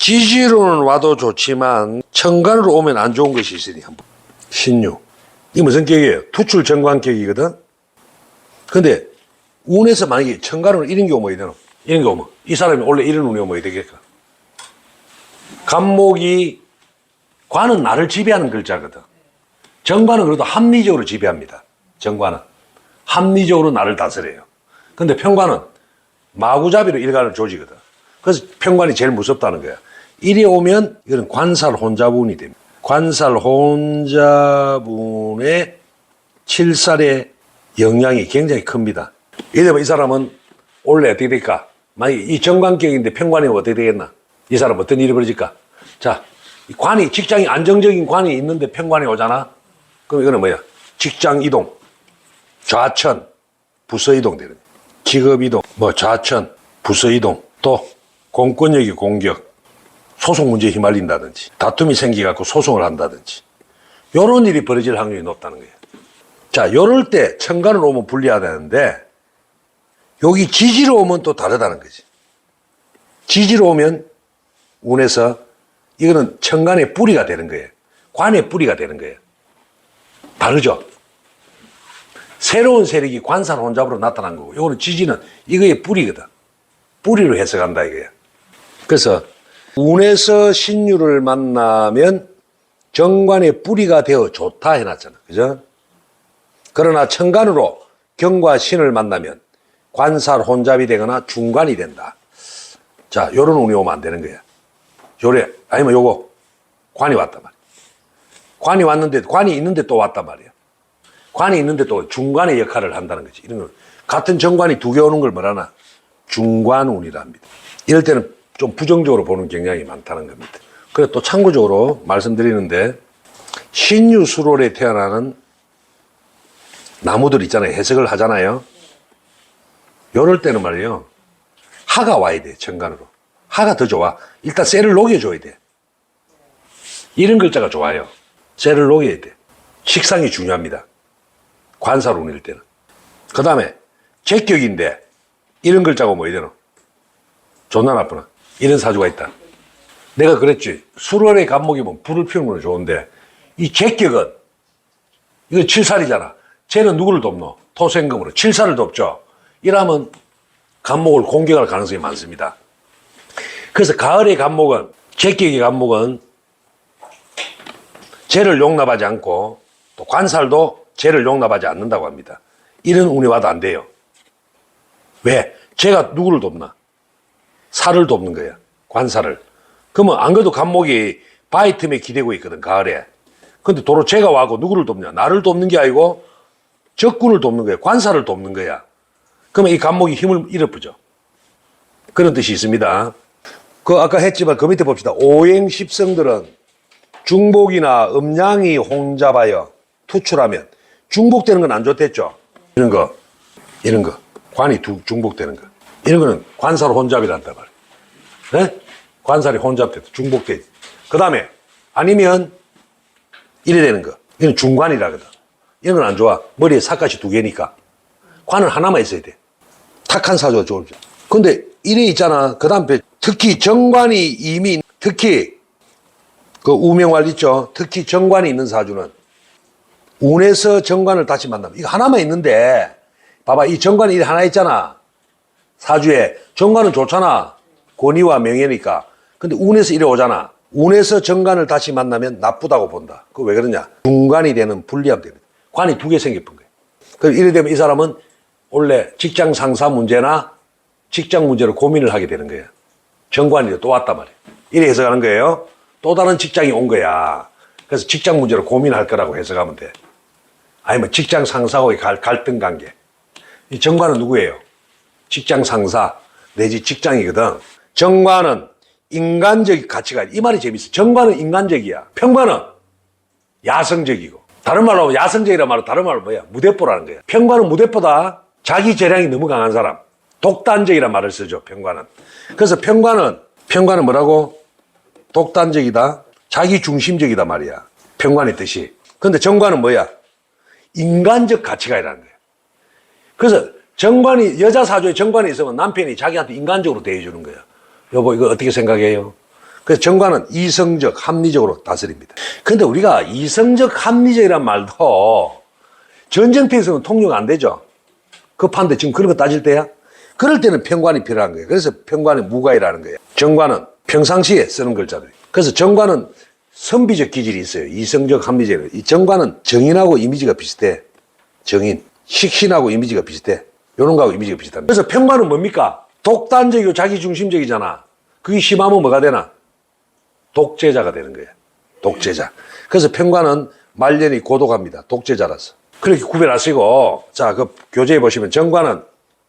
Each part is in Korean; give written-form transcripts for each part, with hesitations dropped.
지지로는 와도 좋지만 천간으로 오면 안 좋은 것이 있으니 한번. 신유. 이게 무슨 격이에요? 투출 정관격이거든. 근데 운에서 만약에 천간으로 이런 게 오면 되노? 이런 게 오면 이 사람이 원래 이런 운이 오면 되겠까? 간목이 관은 나를 지배하는 글자거든. 정관은 그래도 합리적으로 지배합니다. 정관은 합리적으로 나를 다스려요. 근데 편관은 마구잡이로 일간을 조지거든. 그래서 편관이 제일 무섭다는 거야. 이리 오면 이거는 관살 혼자분이 됩니다. 관살 혼자분의 칠살의 영향이 굉장히 큽니다. 이러면 이 사람은 원래 어떻게 될까? 만약에 이 정관격인데 편관이 어떻게 되겠나? 이 사람 어떤 일이 벌어질까? 자, 관이, 직장이 안정적인 관이 있는데 편관이 오잖아? 그럼 이거는 뭐야? 직장 이동, 좌천, 부서 이동 되는 거야. 직업 이동, 좌천, 부서 이동, 또 공권력이 공격, 소송 문제에 휘말린다든지, 다툼이 생기갖고 소송을 한다든지, 요런 일이 벌어질 확률이 높다는 거예요. 자, 요럴 때 천간으로 오면 불리하다는데, 여기 지지로 오면 또 다르다는 거지. 지지로 오면 운에서 이거는 천간의 뿌리가 되는 거예요. 관의 뿌리가 되는 거예요. 다르죠? 새로운 세력이 관살 혼잡으로 나타난 거고, 이거는 지지는 이거의 뿌리거든. 뿌리로 해석한다 이거야. 그래서 운에서 신유를 만나면 정관의 뿌리가 되어 좋다 해놨잖아. 그죠? 그러나 천간으로 경과 신을 만나면 관살 혼잡이 되거나 중관이 된다. 자, 요런 운이 오면 안 되는 거야. 요래, 아니면 요거, 관이 왔단 말이야. 관이 왔는데, 관이 있는데 또 왔단 말이야. 관이 있는데 또 중관의 역할을 한다는 거지. 이런 걸. 같은 정관이 두 개 오는 걸 뭐라나? 중관운이라 합니다. 이럴 때는 좀 부정적으로 보는 경향이 많다는 겁니다. 그래 또 참고적으로 말씀드리는데, 신유수롤에 태어나는 나무들 있잖아요. 해석을 하잖아요. 요럴 때는 말이에요. 하가 와야 돼, 정관으로. 하가 더 좋아. 일단 쇠를 녹여줘야 돼. 이런 글자가 좋아요. 쇠를 녹여야 돼. 식상이 중요합니다. 관살운일 때는. 그 다음에 제격인데 이런 글자가 뭐 이래노? 좋나 나쁘나? 이런 사주가 있다. 내가 그랬지. 수월의 간목이면 불을 피우는 건 좋은데 이 제격은 이거 칠살이잖아. 쟤는 누구를 돕노? 토생금으로 칠살을 돕죠. 이러면 간목을 공격할 가능성이 많습니다. 그래서 가을의 간목은, 제격의 간목은 쟤를 용납하지 않고 또 관살도 쟤를 용납하지 않는다고 합니다. 이런 운이 와도 안 돼요. 왜? 쟤가 누구를 돕나? 살을 돕는 거야. 관살을. 그러면 안 그래도 간목이 바위 틈에 기대고 있거든, 가을에. 근데 도로 쟤가 와고 누구를 돕냐? 나를 돕는 게 아니고 적군을 돕는 거야. 관살을 돕는 거야. 그러면 이 간목이 힘을 잃어버죠. 그런 뜻이 있습니다. 아까 했지만 그 밑에 봅시다. 오행십성들은 중복이나 음양이 혼잡하여 투출하면 중복되는 건 안 좋댔죠. 이런 거. 관이 중복되는 거. 이런 거는 관살 혼잡이란단 말이에요. 네? 관살이 혼잡돼도 중복돼. 그 다음에 아니면 이래 되는 거. 이건 중관이라거든. 이런 건 안 좋아. 머리에 삿갓이 두 개니까. 관은 하나만 있어야 돼. 탁한 사주가 좋을죠. 근데 이래 있잖아. 그 다음 특히 정관이 이미, 특히 그 우명활 있죠. 특히 정관이 있는 사주는 운에서 정관을 다시 만나면 이거 하나만 있는데 봐봐. 이 정관이 하나 있잖아. 사주에. 정관은 좋잖아. 권위와 명예니까. 근데 운에서 이래 오잖아. 운에서 정관을 다시 만나면 나쁘다고 본다. 그거 왜 그러냐? 중관이 되는 불리함 때문에. 관이 두 개 생겨본 거예요. 그럼 이래 되면 이 사람은 원래 직장 상사 문제나 직장 문제로 고민을 하게 되는 거예요. 정관이 또 왔단 말이에요. 이래 해석하는 거예요. 또 다른 직장이 온 거야. 그래서 직장 문제로 고민할 거라고 해석하면 돼. 아니면 직장 상사와의 갈등 관계. 이 정관은 누구예요? 직장 상사 내지 직장이거든. 정관은 인간적 가치가, 이 말이 재밌어. 정관은 인간적이야. 편관은 야성적이고. 다른 말로 하면 야성적이라는 말은 다른 말로 뭐야? 무대뽀라는 거야. 편관은 무대뽀다. 자기 재량이 너무 강한 사람. 독단적이라는 말을 쓰죠. 편관은. 그래서 편관은 뭐라고? 독단적이다. 자기 중심적이다 말이야. 편관의 뜻이. 근데 정관은 뭐야? 인간적 가치가 있라는 거야. 그래서 정관이, 여자 사주에 정관이 있으면 남편이 자기한테 인간적으로 대해주는 거야. 여보, 이거 어떻게 생각해요? 그래서 정관은 이성적, 합리적으로 다스립니다. 근데 우리가 이성적, 합리적이란 말도 전쟁터에서는 통용 안 되죠. 급한데 지금 그런 거 따질 때야? 그럴 때는 평관이 필요한 거예요. 그래서 평관의 무가이라는 거예요. 정관은 평상시에 쓰는 글자들. 그래서 정관은 선비적 기질이 있어요. 이성적, 합리적. 이 정관은 정인하고 이미지가 비슷해. 정인. 식신하고 이미지가 비슷해. 요런 거하고 이미지가 비슷합니다. 그래서 평관은 뭡니까? 독단적이고 자기중심적이잖아. 그게 심하면 뭐가 되나? 독재자가 되는 거야. 독재자. 그래서 평관은 말년이 고독합니다. 독재자라서. 그렇게 구별하시고, 자, 그 교재에 보시면 정관은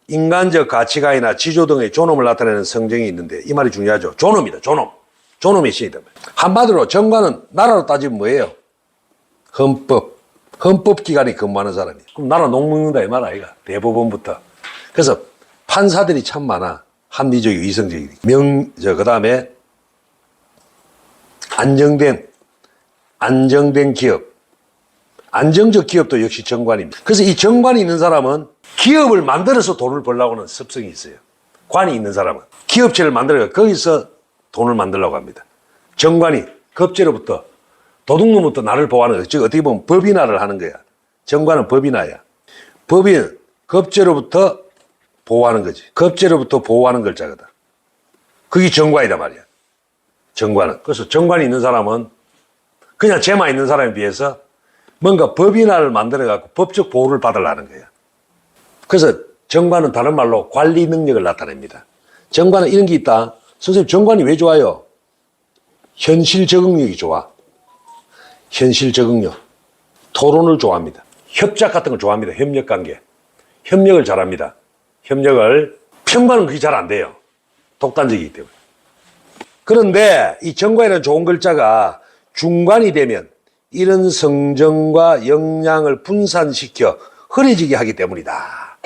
인간적 가치관이나 지조 등의 존엄을 나타내는 성정이 있는데 이 말이 중요하죠. 존엄이다. 존엄. 존엄의 신이다. 한마디로 정관은 나라로 따지면 뭐예요? 헌법. 헌법기관이 근무하는 사람이에요. 그럼 나라 녹먹는다 이 말 아이가. 대법원부터. 그래서 판사들이 참 많아. 합리적이고 이성적이고. 그 다음에 안정된 기업. 안정적 기업도 역시 정관입니다. 그래서 이 정관이 있는 사람은 기업을 만들어서 돈을 벌려고 하는 습성이 있어요. 관이 있는 사람은. 기업체를 만들어서 거기서 돈을 만들려고 합니다. 정관이 겁제로부터 도둑놈부터 나를 보호하는, 즉 어떻게 보면 법인화를 하는 거야. 정관은 법인화야. 법인, 겁제로부터 보호하는 거지. 겁제로부터 보호하는 글자거든. 그게 정관이다 말이야. 정관은. 그래서 정관이 있는 사람은 그냥 죄만 있는 사람에 비해서 뭔가 법인화를 만들어갖고 법적 보호를 받으려는 거야. 그래서 정관은 다른 말로 관리 능력을 나타냅니다. 정관은 이런 게 있다. 선생님, 정관이 왜 좋아요? 현실 적응력이 좋아. 현실 적응력. 토론을 좋아합니다. 협작 같은 걸 좋아합니다. 협력 관계. 협력을 잘합니다. 평관은 그게 잘 안 돼요. 독단적이기 때문에. 그런데 이 정관이라는 좋은 글자가 중관이 되면 이런 성정과 역량을 분산시켜 흐려지게 하기 때문이다.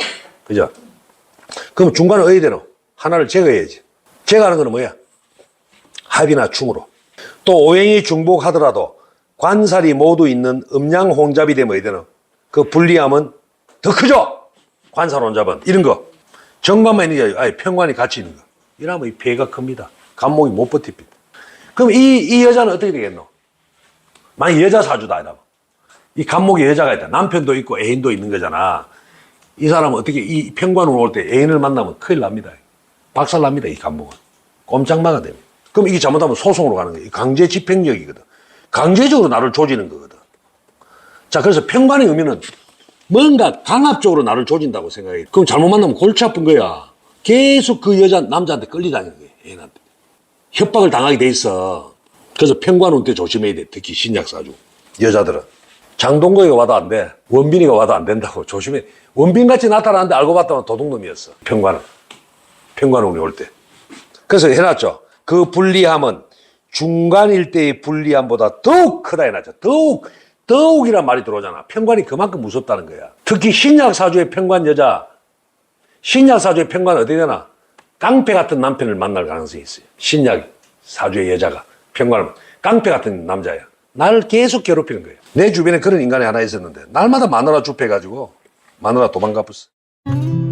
그죠? 그럼 중관은 어디 되노? 하나를 제거해야지. 제거하는 거는 뭐야? 합이나 충으로. 또 오행이 중복하더라도 관살이 모두 있는 음양혼잡이 되면 어디 되노? 그 불리함은 더 크죠? 관살혼잡은. 이런 거. 정관만 있는 게 아니라 평관이 같이 있는 거. 이러면 이 폐가 큽니다. 간목이 못 버팁니다. 그럼 이 여자는 어떻게 되겠노? 만약 여자 사주다 이러면 이 간목에 여자가 있다. 남편도 있고 애인도 있는 거잖아. 이 사람은 어떻게 이 평관으로 올 때 애인을 만나면 큰일 납니다. 박살 납니다. 이 간목은. 꼼짝마가 됩니다. 그럼 이게 잘못하면 소송으로 가는 거예요. 강제 집행력이거든. 강제적으로 나를 조지는 거거든. 자, 그래서 평관의 의미는 뭔가 강압적으로 나를 조진다고 생각해. 그럼 잘못 만나면 골치 아픈 거야. 계속 그 남자한테 끌려다니는 거예요. 애인한테. 협박을 당하게 돼 있어. 그래서 평관운 때 조심해야 돼. 특히 신약사주. 여자들은. 장동건이가 와도 안 돼. 원빈이가 와도 안 된다고 조심해. 원빈같이 나타나는데 알고 봤더니 도둑놈이었어. 평관운이 올 때. 그래서 해놨죠. 그 불리함은 중간일 때의 불리함보다 더욱 크다 해놨죠. 더욱이란 말이 들어오잖아. 평관이 그만큼 무섭다는 거야. 특히 신약사주의 평관 여자. 신약사주의 평관은 어떻게 되나? 깡패 같은 남편을 만날 가능성이 있어요. 신약사주의 여자가. 평관은 깡패 같은 남자야. 나를 계속 괴롭히는 거예요. 내 주변에 그런 인간이 하나 있었는데 날마다 마누라 줍해가지고 마누라 도망가버렸어.